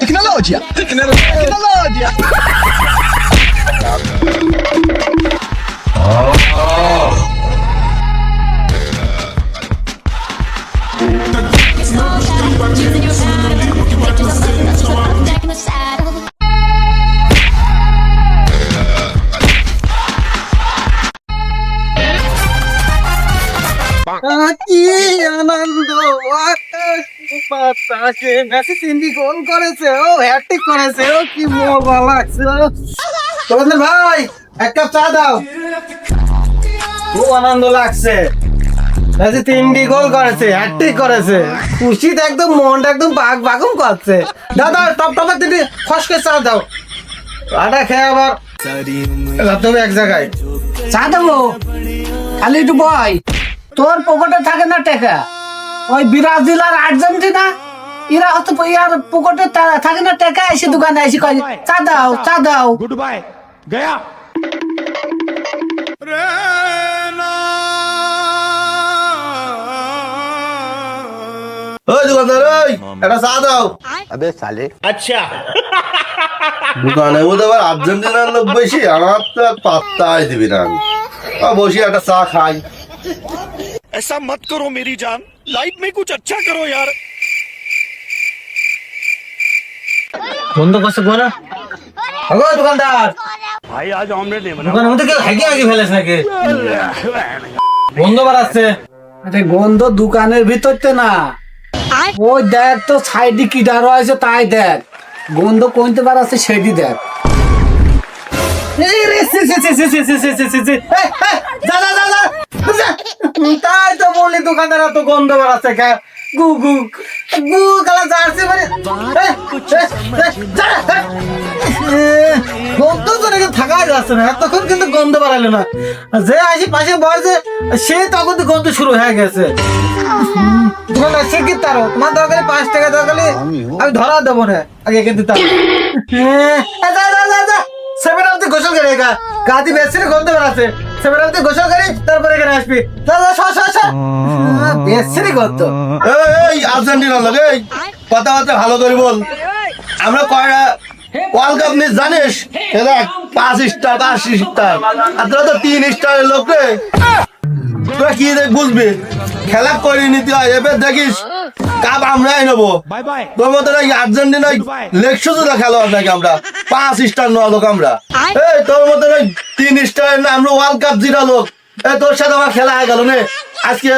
Tecnologia. Tecnologia. কি আনন্দ বাতাসে Messi তিনটি গোল করেছে ও হ্যাটট্রিক করেছে ও কি মজা লাগছে তোমাদের ভাই এক কাপ চা দাও খুব আনন্দ লাগছে মেসি তিনটি গোল করেছে হ্যাটট্রিক করেছে খুশিতে একদম মনটা একদম বাগুম করছে দাদা টপ টপ তিনটি খসকে চা দাও আটা খেয়ে আবার তবে এক জায়গায় চা দেবো খালি একটু বয় তোর পকেটে থাকে না টাকা ওই ব্রাজিল আর আর্জেন্টিনা এরা হয়তো ইয়ার পকেটে থাকে না টাকা এসে দোকানে এসে কয় চা দাও চা দাও गुड बाय गया ওই দোকানদার ওই একটা চা দাও अबे साले দোকানে বোধ আবার আর্জেন্টিনার লোক বেশি আমার তো আর পাত্তাই দিবি না আমি বসি একটা চা খাই ऐसा मत करो मेरी जान लाइफ में कुछ अच्छा करो यार বন্ধ করছে বলো হ্যালো দোকানদার भाई आज ऑमलेट नहीं बना দোকানের মধ্যে কেউ হাগি হাগি ফেলেছ নাকি বন্ধ বাড়াচ্ছে আরে গন্ধ দোকানের ভিতরতে না ওই দেখ তো সাইডে কি ডারো আছে তাই দেখ গন্ধ কোনতে বার আছে সেটি দেখ এই রে সি সি সি সি সি সি সি সি সি যা যা যা যা তাই তো বলি দোকানদার তো গন্ধ বাড়াচ্ছে কে গু গু গু কালা জার্সি মানে গন্ধ তো নাকি থাকা যাচ্ছে না তখন কিন্তু গন্ধ বাড়ালো না যে আসি পাশে বসে সে তখন তো গন্ধ শুরু হয়ে গেছে দোকানদার সে কি তারো তোমার দরকারি 5 টাকা দরকারি আমি ধরা দেবো না আগে কিন্তু তার যা যা যা যা সেভেন আপ গোসল করে গাদি বেসিনে গন্ধ বেড়াচ্ছে সেভেন আপ গোসল করি তারপরে এখানে আসবি বেসিনে গন্ধ এই আর্জেন্টিনা লাগে কথাবার্তা ভালো করে বল আমরা কয়টা ওয়ার্ল্ড কাপ নিয়ে জানিস এটা 5 স্টার 5 স্টার আর তোরা তো 3 স্টারের লোক রে তোরা কি দেখ বুঝবি খেলা করে নিতে হয় এবার দেখিস কাপ আমরাই নেবো बाय बाय তোর মতো নাকি আর্জেন্টিনায় লেকসুদা খেলা নাকি আমরা 5 স্টার নেওয়া লোক আমরা এই তোর মতো নাকি 3 স্টারের না আমরা ওয়ার্ল্ড কাপ জিতা লোক এই তোর সাথে আমার খেলা হয়ে গেল নে আজকে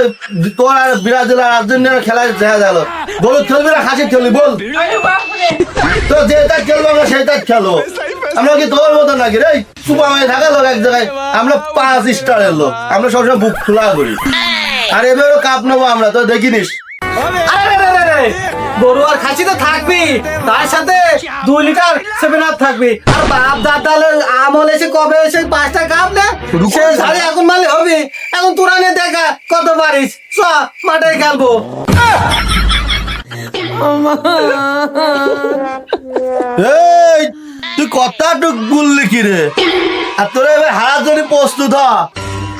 তোর আর ব্রাজিল আর আর্জেন্টিনার খেলা দেখা গেল বলুন খেলবি না খাসি খেলবি বল তো যেটা খেলবো আমরা সেটা খেলো আমরা কি তোর মতো নাকি রে সুপার হয়ে থাকা লোক এক জায়গায় আমরা 5 স্টারের লোক আমরা সবসময় বুক খোলা করি আর এবারও কাপ নেবো আমরা তো দেখিনিস গরু আর খাসি তো থাকবি তার সাথে 2 লিটার 7 আপ থাকবি আর বাপ দাদালে আমল এসে কবে এসে 5টা কাপ না সে ঝাড়ি এখন মারলে হবে এখন তোরা নে দেখা কত পারিস চ মাঠে খেলবো এই তুই কতটুক বললি কি রে আর তোরা এবার হারার জন্য প্রস্তুত হ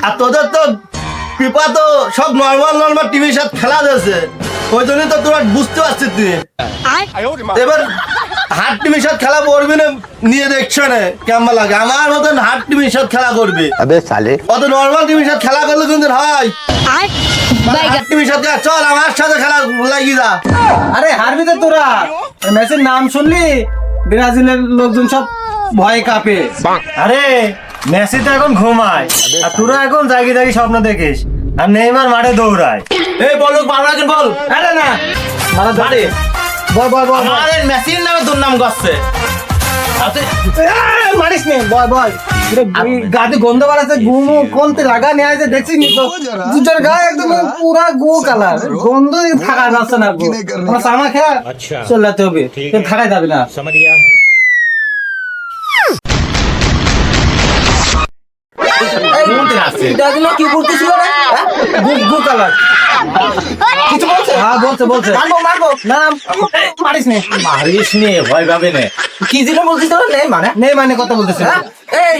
আর তোদের তো পিপা তো সব নর্মাল টিভির সাথে খেলা দিয়েছে ওই জন্য তো তোরা বুঝতে পারছিস তুই এবার হাট টিভির সাথে খেলা করবি না নিয়ে দেখছো না কেমন লাগে আমার মতন হাট টিভির সাথে খেলা করবি अबे साले অত নর্মাল টিভির সাথে খেলা করলে কিন্তু হয় হাট টিভির সাথে চল আমার সাথে খেলা লাগি যা আরে হারবি তো তোরা মেসির নাম শুনলি ব্রাজিলের লোকজন সব ভয় কাঁপে আরে মেসি তো এখন ঘুমায় আর তোরা এখন জাগি জাগি স্বপ্ন দেখিস আর নেইমার মাঠে দৌড়ায় এই বলুক বারবার বল আরে না মারা দাঁড়ে বল বল বল আরে মেসির নামে দুর্নাম করছে মারিস নে বয় বয় গাদি গন্ধ বাড়াচ্ছে ঘুমো কোনতে লাগা নিয়ে আসে দেখছিস নি তো দুজোর গায়ে একদম পুরা গো কালার গন্ধ থাকা যাচ্ছে না আমার সামা খেয়া চলাতে হবে থাকা যাবে না समझ गया কি বলতেছিল রে গু কালার কিছু বলছে? হ্যাঁ বলছে বলছে মারবো মারবো না না মারিস নে মারিস নে ভয় পাবে না কি যেটা বলছিস তোর নেই মানে নেই মানে কথা বলতেছে হ্যাঁ? এই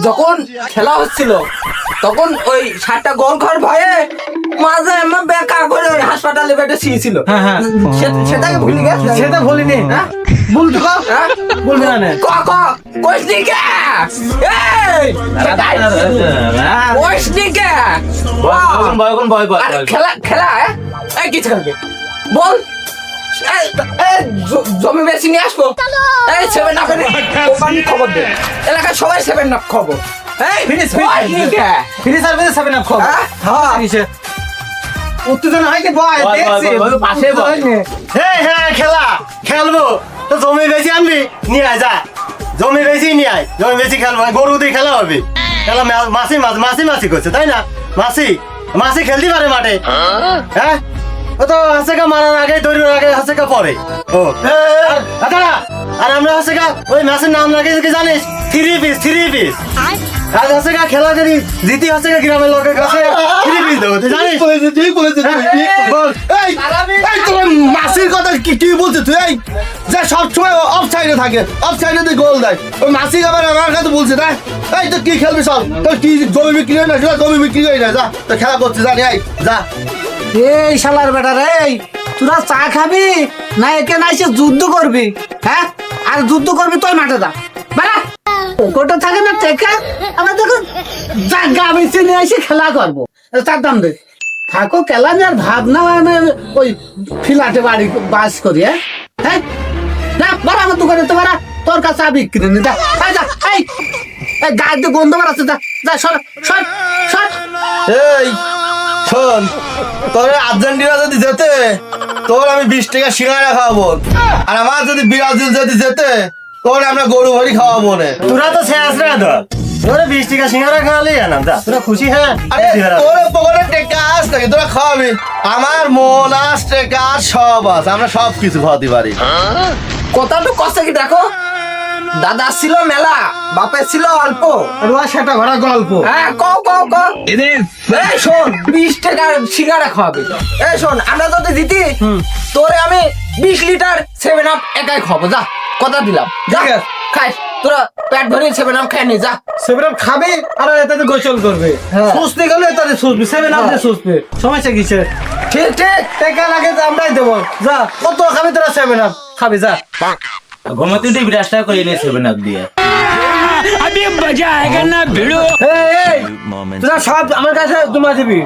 যখন খেলা হচ্ছিল তখন ওই 7টা গোল খাওয়ার ভয়ে মাঝে আমার বেকা করে ওই হাসপাতালে বেডে শুয়েছিল হ্যাঁ, হ্যাঁ। সেটাকে ভুলি গেছে সেটা বলিনি হ্যাঁ বলতে কো হ্যাঁ বলবে না না ক ক কইসনি কে এই কইসনি কে ভয় আরে খেলা খেলা হ্যাঁ? এই কিছু খেলবে বল জমি বেশি নিয়ে আসবো এই 7 আপের কোম্পানি খবর দে এলাকার সবাই 7 আপ খবর এই ফিনিশ কইসনি কে ফিনিশ সার্ভিস 7 আপ খবর হ্যাঁ? হ্যাঁ কিসে উত্তেজনা হয় কি ভয় দেখছি পাশে ভয় হ্যাঁ খেলা খেলবো তো জমি বেশি আনবি নিয়ে আয় যা জমি বেশি নিয়ে আয় জমি বেশি খেলবো গরু দিয়ে খেলা হবে খেলা মাসি করছে তাই না মাসি খেলতে পারে মাঠে হ্যাঁ ও তো হাসেকা মারার আগে দৌড়ানোর আগে হাসেকা পরে ও আর আমরা হাসেকা ওই ম্যাচের নাম লাগিয়েছি কি জানিস 3 পিস আজ হাসেকা খেলা করি জিতি হাসেকা গ্রামের লোকের কাছে 3 পিস দেবো তুই জানিস ঠিক বলেছিস বল এই তোর মাসির কথা কি বলছিস তুই এই যে সব সময় অফ সাইডে থাকে অফ সাইডে গোল দেয় ওই মাসি আবার আমার কাছে বলছে না এই তো কি খেলবি সব তোর কি জমি বিক্রি হয় না সেটা জমি বিক্রি হয় না যা তো খেলা করছিস জানি এই যা এই শালার বেটা রে তোরা চা খাবি না একে না এসে যুদ্ধ করবি হ্যাঁ আর যুদ্ধ করবি তুই মাঠে যা বাড়া কোটা থাকে না টেকা আমরা দেখুন জায়গা বেছে নিয়ে এসে খেলা করবো চার দাম দে থাকো খেলা নিয়ে আর ভাবনা মানে ওই ফিলাটে বাড়ি বাস করি হ্যাঁ না বাড়া আমার দোকানে তো বাড়া তোর কাছে আবি কিনে নি যা যা এই গায়ে গন্ধ বাড়াচ্ছে যা যা সর সর সর এই শোন তোর আর্জেন্টিনা যদি যেতে তোর আমি 20 টাকা সিঙ্গারা খাওয়াবো আর আমার যদি ব্রাজিল যদি যেতে তোর আমরা গরু ভরি খাওয়াবো না তোরা তো শেষ রে তোরা 20 টাকা সিঙ্গারা খাওয়ালি আনাম যা তোরা খুশি হ্যাঁ আরে তোর পকেটে টাকা আস নাকি তোরা খাওয়াবি আমার মন আস টাকা সব আছে আমরা সব কিছু খাওয়াতে পারি কথা তো কষ্ট কি দেখো দাদা ছিল মেলা বাপের ছিল অল্প রোয়া সেটা ঘোড়া গল্প হ্যাঁ কও এই শোন 20 টাকার সিগারা খাওয়াবে এই শোন আমরা যদি জিতি তোরে আমি 20 লিটার 7 আপ একাই খাবো যা কথা দিলাম যা ঠিক আছে। খাই তোরা পেট ভরে 7 আপ খাই নি যা সেভেন খাবে আর এটাতে গোসল করবে হ্যাঁ। সুস্থে গেলে এটাতে সুস্থবে 7 আপ দিয়ে সুস্থবে সমস্যা কিসে ঠিক ঠিক টাকা লাগে তো আমরাই দেবো যা কত খাবি তোরা 7 আপ খাবি যা ঘুমাতে উঠে বিরাজটা করে নিয়ে 7 আপ দিয়ে এই তোরা সব আমার কাছে জমা দিবি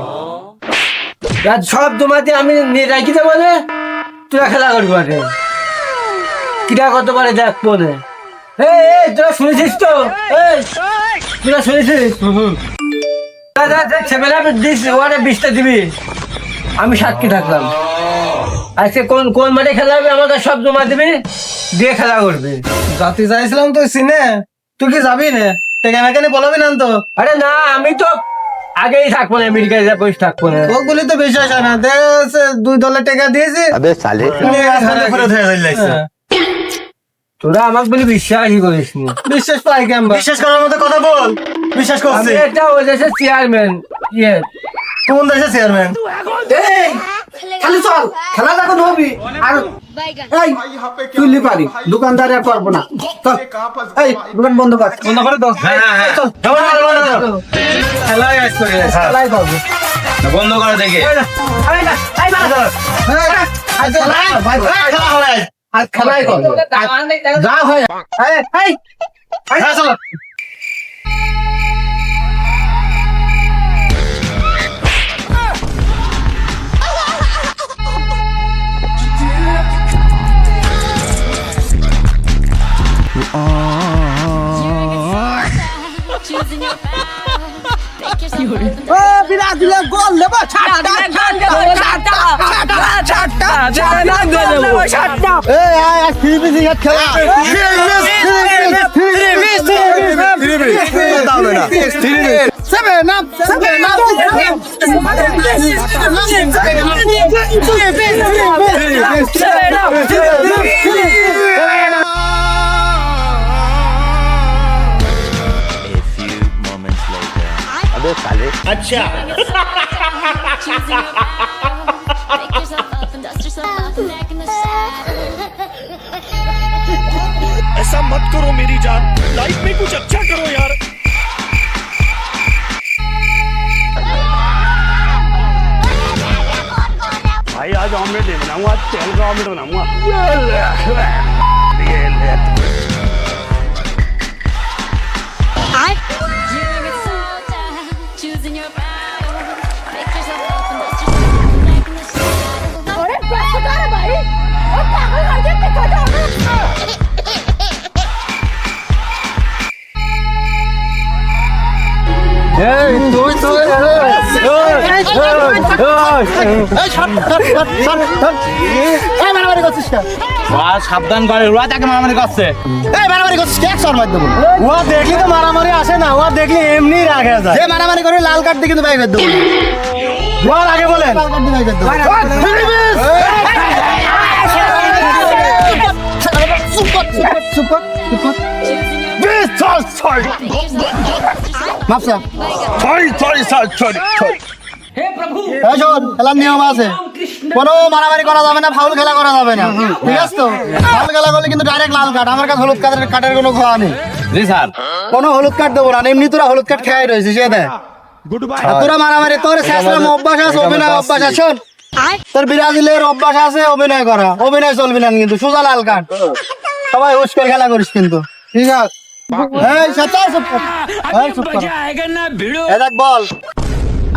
সব জমাতে আমি রাখি দেবো না তোরা খেলা করবি মাঠে কিরা কত পারে দেখ মনে এই তোরা শুনেছিস তো এই তোরা শুনেছিস ছেলেরা দিস ওয়ারে 20টা দিবি আমি সাক্ষী থাকলাম আজকে কোন কোন মাঠে খেলা হবে আমাকে সব জমা দিবি দিয়ে খেলা করবে যাতে চাইছিলাম তো সিনে তুই কি যাবি না টেকা মেকানে বলবি না তো আরে না আমি তো আগেই থাকবো না আমেরিকায় যা বসে থাকবো না ওগুলি তো বিশ্বাস হয় না $2 টাকা দিয়েছি তোরা আমাকে বলি বিশ্বাসই করিস নি বিশ্বাস পাই কেমন বিশ্বাস করার মতো কথা বল বিশ্বাস আমি করছি একটা ওই দেশের চেয়ারম্যান ইয়ে কোন দেশের চেয়ারম্যান এই খালি চল খেলা যখন হবি আর এই তুই পারি দোকানদার আর পারবো না চল এই দোকান বন্ধ কর বন্ধ করে দাও চল খেলাই আসছে খেলাই করবো বন্ধ করে দেখে আর খেলাই করবো যা হয় চলো গোল নেবো ऐसा मत करो मेरी जान, लाइफ में कुछ अच्छा करो यार। भाई आज ऑमलेट नहीं बनाऊंगा, तेल का ऑमलेट बनाऊंगा। Choosing your battle, pick yourself up and dust yourself back in the saddle. अरे पागल है भाई और पागल करके पिछा जाओ সাবধান করে ওরা তাকে মারামারি করছে এই মারামারি করছিস কে সর মার দেবো ও দেখলি তো মারামারি আসে না, ও দেখলি এমনি রাখে যায়। যে মারামারি করে লাল কার্ড দিয়ে কিন্তু বাইক করে দেবো বল আগে বলেন। লাল কার্ড দিয়ে বাইক করে দেবো মাপসা এই শোন খেলার নিয়ম আছে কোনো মারামারি করা যাবে না, ফাউল খেলা করা যাবে না, ঠিক আছে তো? ফাউল খেলা করলে কিন্তু ডাইরেক্ট লাল কার্ড। আমার কাছে হলুদ কার্ডের কোনো খাওয়া নেই। জি স্যার, কোনো হলুদ কার্ড দেবো না, এমনি তোরা হলুদ কার্ড খেয়ে রয়েছে সে দেখ। আর তোরা মারামারি তোর শেষরাম অভ্যাস আছে, অভিনয় অভ্যাস আছে। শোন তোর ব্রাজিলের অভ্যাস আছে অভিনয় করা, অভিনয় চলবি না কিন্তু সোজা লাল কার্ড। সবাই হুশ করে খেলা করিস কিন্তু, ঠিক আছে? এই সাথে চুপ কর, এই চুপ কর। এই দেখ বল,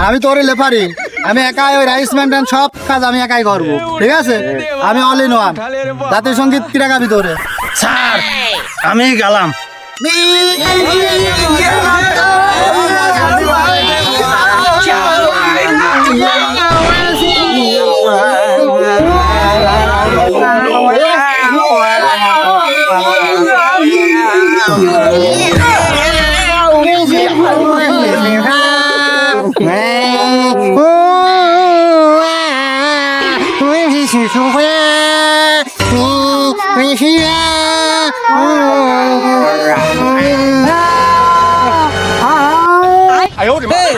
আমি তোরে লেফারি, আমি একাই ওই রাইস মেনটেন সব কাজ আমি একাই করবো, ঠিক আছে? আমি অল ইন ওয়ান। জাতীয় সঙ্গীত কি রাখাবি তোরে? স্যার আমি গেলাম।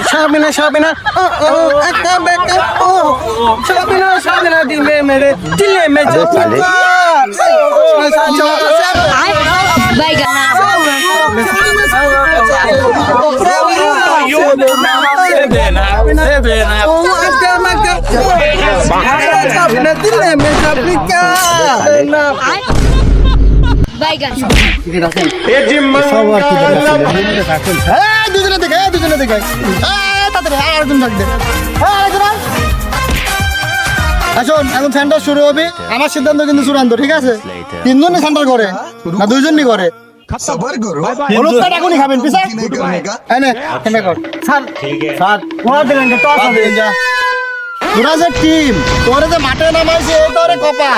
Shabina, Shabina, Shabina, Shabina, dile mere, dile me japa. দুজনে দেখে দুজনে দেখে তাড়াতাড়ি আরেকজন ডাক দে। আসুন এখন সেন্টার শুরু হবে। আমার সিদ্ধান্ত কিন্তু চূড়ান্ত, ঠিক আছে? তিনজনই সেন্টার করে না দুইজনই করে? হলুদ কার্ড এখনই খাবেন পিছা সেন্টার কর। স্যার স্যার ওরা দিলেন টস হবে। তোরা যে টিম তোরা যে মাঠে নামাইছে এই তোরে কপা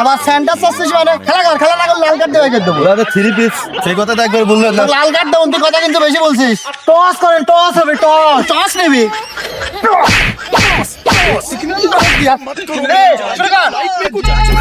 আবার সেন্টার চাচ্ছিস মানে খেলা কর, খেলা না করলে লাল কার্ড দিয়ে দেবো। ওরা থ্রি পিস সেই কথাটা একবার বললেন না। লাল কার্ড দেবো, তুই কথা কিন্তু বেশি বলছিস। টস করেন, টস হবে, টস টস নিবি। मत करो मेरी जान, लाइफ में कुछ अच्छा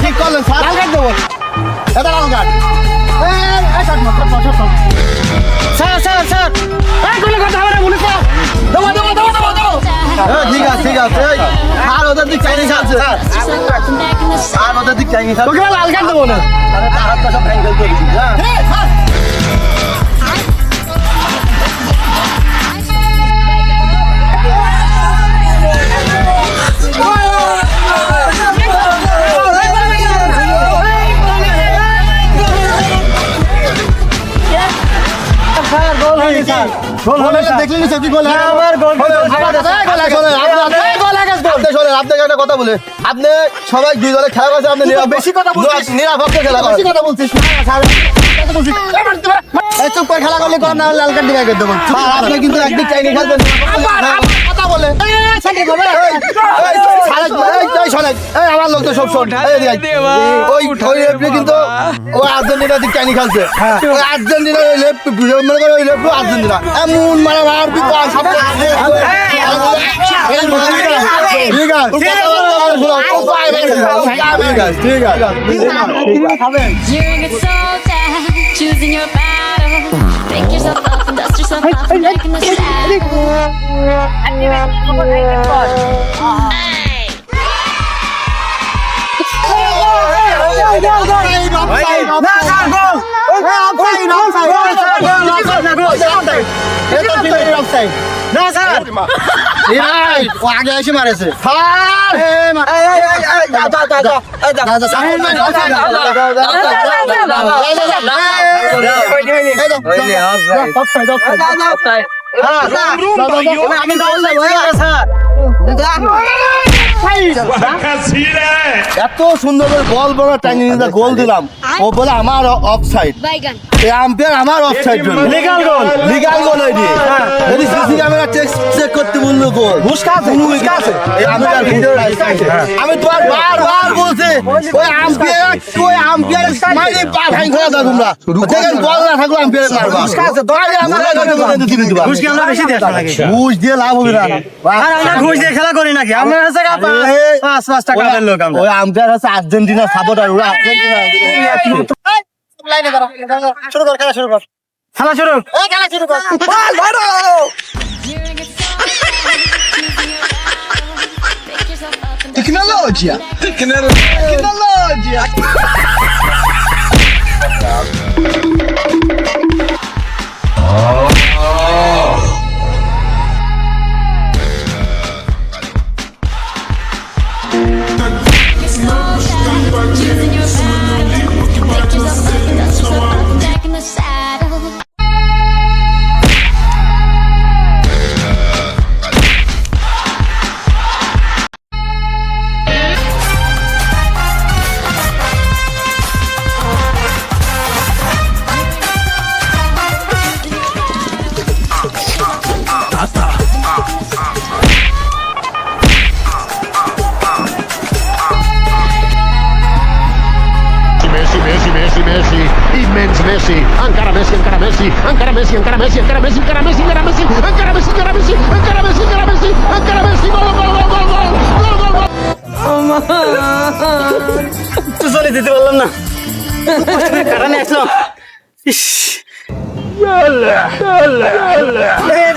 ঠিক করলেন স্যার, লাল কার্ড দেবো। এটা লাল কার্ড। স্যার স্যার স্যার কোনো কথা হবে না, বলিস না। দেবো দেবো দেবো দেবো দেবো। ঠিক আছে ঠিক আছে। আর ওদের দিক চাইনিজ আছে স্যার, আর ওদের দিক চাইনিজ আছে। তোকে লাল কার্ড দেবো না। তাহলে তার হাতটা সব ভেঙে ফেলতে দিবি। স্যার গোল হয়নি স্যার গোল হলো স্যার দেখলেন না কি গোল না, আমার গোল আপনাকে একটা কথা বলে আপনি সবাই দুই দলে খেলা করছে আপনি বেশি কথা বলছিস। নিরাপক্ষে খেলা বেশি করেন কথা বলছিস এই চুপ করে খেলা করলে কোন না লাল কার্ড দিবে দেবো আপনি কিন্তু একদিক চাইনি খেলবেন কথা বলে আমার লোক তো সব শোন ওই রেফারি কিন্তু ওই আর্জেন্টিনা দিক চাইনি খেলছে ওই আর্জেন্টিনা মনে করো ওই রেফারি আর্জেন্টিনা এমন মানে মারবি ঠিক আছে ঠিক আছে You're a good soldier, choosing your battle. Pick yourself up and dust yourself off and back in the saddle. আগে এসে মারেছে এত সুন্দর করে বল বড় টাইনি গোল দিলাম ও বলে আমার অফসাইড বাইগান এই আম্পায়ার আমার অফসাইড জন্য লিগ্যাল গোল লিগ্যাল গোল হয়নি যদি সিসি ক্যামেরা চেক করতে বললো গোল ঘুষকা আছে এই আম্পায়ার আমি তোমার বারবার বলছি ওই আম্পায়ার মাইরে পা ভাঙ করে দাও তোমরা দেখেন বল না থাকলো আম্পায়ার মারবা ঘুষকা আছে ঘুষ কি আমরা বেশি দিয়ে নাকি ঘুষ দিয়ে লাভ হবে না আর আমরা ঘুষ দিয়ে খেলা করি নাকি আমরা হচ্ছে 5 টাকা দেন লোক আমরা ওই আম্পায়ার হচ্ছে আর্জেন্টিনা সাপোর্টার ওরা আর্জেন্টিনা শুরু কর খেলা শুরু কর খেলা শুরু You're a good soldier, choosing your battle. Pick yourself up and dust choosing your battle. Pick yourself up and dust yourself off and back in the saddle. Messi, immens Messi, encara Messi, encara Messi, encara Messi, encara Messi, encara Messi, encara Messi, encara Messi, encara Messi, encara Messi, encara Messi, encara Messi, encara Messi, gol, gol, gol, gol, gol, gol, gol, gol. তুই চলে দিতে পারলাম না কারণ আসলো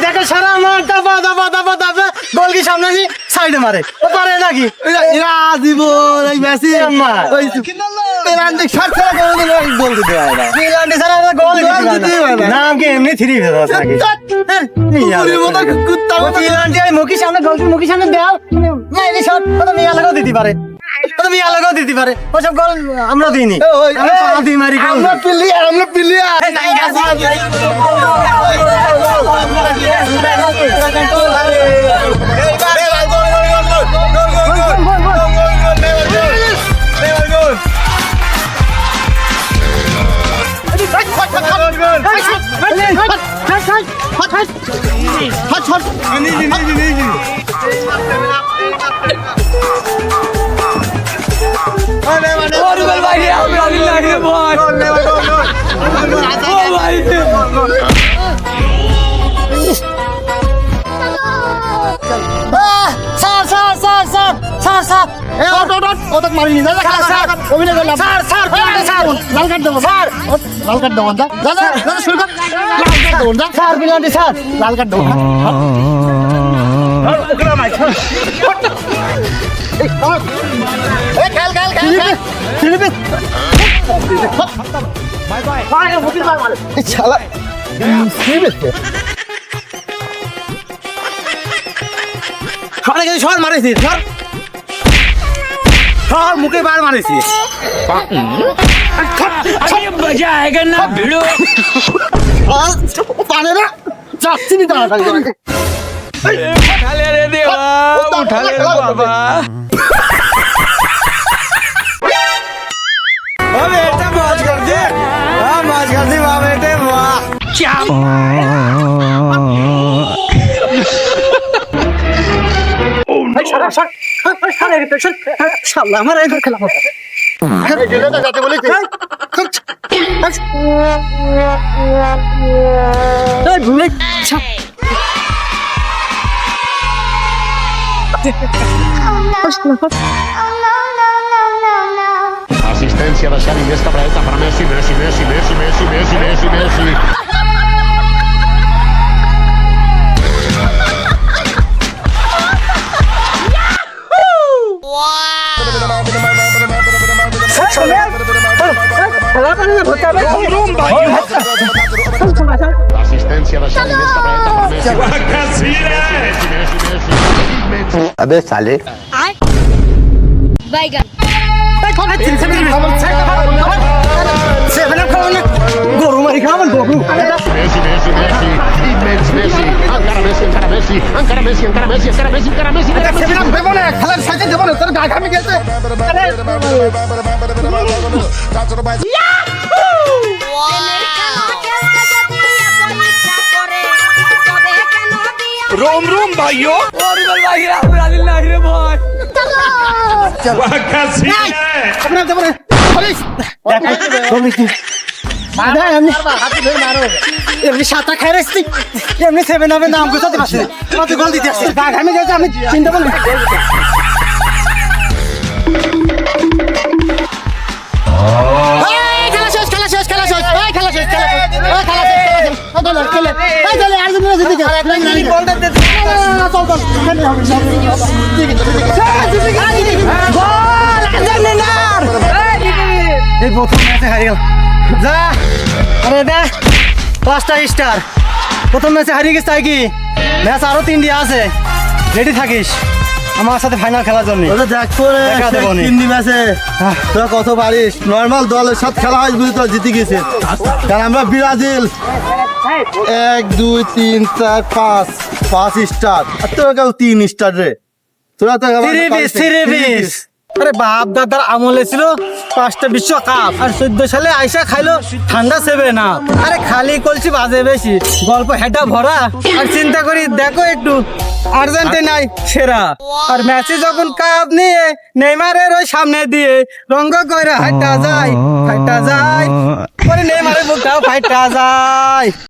দেখো সারা আমার দাবা দাবা দাবা দাবা গোল কি সামনে নি সাইডে মারে ও পারে নাকি এরা জীবন এই মেসি ওই পেনাল্টি শট খেলা করে দিলে গোল দিতে পারে না মিলান্ডে সারা গোল দিতে পারে না নাম কি এমনি থ্রি ফেরত নাকি মিলান্ডে আই মুখি সামনে দাও মাইলে শট তো মিয়া লাগাও দিতে পারে ওসব গোল আমরা দিইনি আমরা পাঁতি মারি গোল আমরা প্লেয়ার মারিনি দাদা অভিনয় করলাম স্যার লাল কার্ড দেবো স্যার লাল কার্ড দেবো দাদা শুরু কর লাল কার্ড দেবো স্যার বিলন্ডি স্যার লাল কার্ড দেবো সবাই মারেছি সব মুখে বার মারেছি পারে না যাচ্ছি নি তাড়াতাড়ি করে। শালা আমার এই খেলা Asistencia de Xavi, Iniesta para esta, para Messi, Messi, Messi, Messi, Messi, Messi, Messi, Messi. Asistencia de Xavi, Iniesta para esta, para Messi, Messi, Messi, Messi, Messi. আবে সালে Baigan. গরু মারি খাওয়ান গরু Messi, Messi, Messi, immens Messi, encara Messi, encara Messi, encara Messi, encara Messi, encara Messi, encara Messi, encara Messi. খেলার cycle দেবো না তোর গা ঘামে গেছে এমনি সাঁতার খাই রাখছি এমনি সেভেন হবে নাম কোথাতে পারছি কত গোল দিতে আসছি গা ঘামে গেছে আমি চিন্তা বলি খেলা শেষ খেলা শেষ খেলা শেষ খেলা শেষ খেলা এই প্রথম ম্যাচে হারিয়ে গেল যা আরে দে 5টা স্টার প্রথম ম্যাচে হারিয়ে গেছে তাই কি ম্যাচ আরো 3টি আছে রেডি থাকিস আমার সাথে ফাইনাল খেলার জন্য ওটা দেখ করে দেখা দেবো নি। 3 ম্যাচে তোরা কত পারিস নরমাল দলের সাথে খেলা হয় বুঝি তো জিতে গেছে কারণ আমরা ব্রাজিল 1 2 3 4 5 স্টার আর তোরা কেউ 3 স্টার রে তোরা তো সিরিবিস আরে বাপ দাদার আমলে ছিল 5টা বিশ্বকাপ আর 14 সালে আইসা খাইলো ঠান্ডা সেবে না আরে খালি কলসি বাজে বেশি গল্প হেটা ভরা আর চিন্তা করি দেখো একটু আর্জেন্টিনাই সেরা আর মেসি যখন কাপ নিয়ে নেইমারের ওই সামনে দিয়ে রঙ্গ কইরা হাইটা যায় পরে নেইমারের বুকটাও ফাইটা যায়